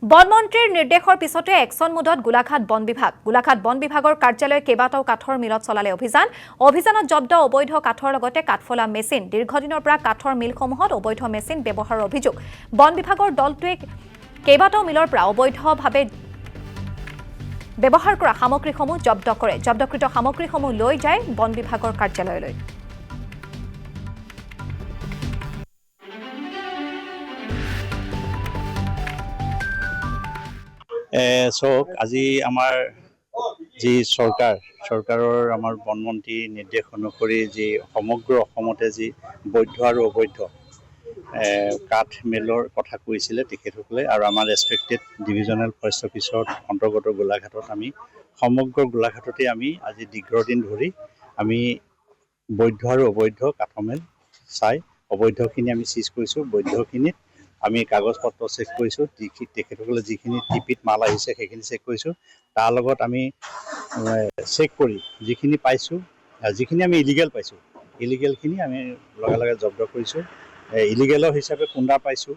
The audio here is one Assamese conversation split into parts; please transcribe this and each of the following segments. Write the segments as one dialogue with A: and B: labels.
A: বনমন্ত্ৰীৰ নিৰ্দেশৰ পিছতে একশ্যন মোডত গোলাঘাট বন বিভাগৰ কাৰ্যালয় কেইবাটাও কাঠৰ মিলত চলালে অভিযানত জব্দ অবৈধ কাঠৰ লগতে কাঠফলা মেচিন দীৰ্ঘদিনৰ পৰা কাঠৰ মিলসমূহত অবৈধ মেচিন ব্যৱহাৰৰ অভিযোগ বন বিভাগৰ দলটোৱে কেইবাটাও মিলৰ পৰা অবৈধভাৱে ব্যৱহাৰ কৰা সামগ্ৰীসমূহ জব্দ কৰে জব্দকৃত সামগ্ৰীসমূহ লৈ যায় বন বিভাগৰ কাৰ্যালয়লৈ
B: আজি আমাৰ যি চৰকাৰৰ আমাৰ বনমন্ত্ৰী নিৰ্দেশ অনুসৰি যি সমগ্ৰ অসমতে যি বৈধ আৰু অবৈধ কাঠ মিলৰ কথা কৈছিলে তেখেতসকলে আৰু আমাৰ ৰেছপেক্টেড ডিভিজনেল ফৰেষ্ট অফিচৰ অন্তৰ্গত গোলাঘাটত আমি সমগ্ৰ গোলাঘাটতে আমি আজি দীৰ্ঘদিন ধৰি আমি বৈধ আৰু অবৈধ কাঠৰ মিল চাই অবৈধখিনি আমি চিজ কৰিছোঁ বৈধখিনিত আমি কাগজ পত্ৰ চেক কৰিছোঁ তেখেতসকলে যিখিনি টিপিত মাল আহিছে সেইখিনি চেক কৰিছোঁ তাৰ লগত আমি চেক কৰি যিখিনি পাইছোঁ যিখিনি আমি ইলিগেল পাইছোঁ ইলিগেলখিনি আমি লগে লগে জব্দ কৰিছোঁ ইলিগেলৰ হিচাপে কুন্দা পাইছোঁ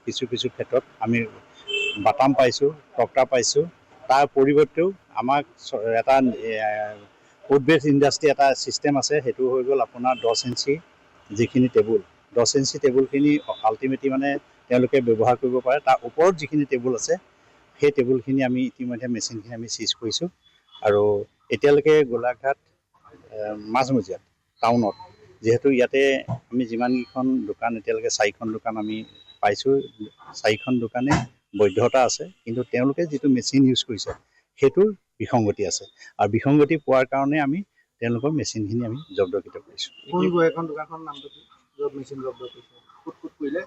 B: কিছু ক্ষেত্ৰত আমি বাটাম পাইছোঁ টক্টা পাইছোঁ তাৰ পৰিৱৰ্তেও আমাক এটা ফুড বেছ ইণ্ডাষ্ট্ৰী এটা ছিষ্টেম আছে সেইটো হৈ গ'ল আপোনাৰ 10 ইঞ্চি যিখিনি টেবুল 10 ইঞ্চি টেবুলখিনি আল্টিমেটলি মানে তেওঁলোকে ব্যৱহাৰ কৰিব পাৰে তাৰ ওপৰত যিখিনি টেবুল আছে সেই টেবুলখিনি আমি ইতিমধ্যে মেচিনখিনি আমি চিজ কৰিছোঁ আৰু এতিয়ালৈকে গোলাঘাট মাজমজিয়াত টাউনত যিহেতু ইয়াতে আমি যিমানকেইখন দোকান এতিয়ালৈকে 4খন দোকান আমি পাইছোঁ 4খন দোকানে বৈধতা আছে কিন্তু তেওঁলোকে যিটো মেচিন ইউজ কৰিছে সেইটোৰ বিসংগতি আছে আৰু বিসংগতি পোৱাৰ কাৰণে আমি তেওঁলোকৰ মেচিনখিনি আমি জব্দকৃত কৰিছোঁ
C: এখন দোকানৰ নামটো কি য'ত মেচিন জব্দ কৰিছে ক'ত কৰিলে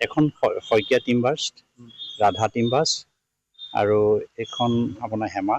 B: এখন শইকীয়া টিম্বাৰ্ছ ৰাধা টিম্বাৰ্ছ আৰু এখন আপোনাৰ হেমা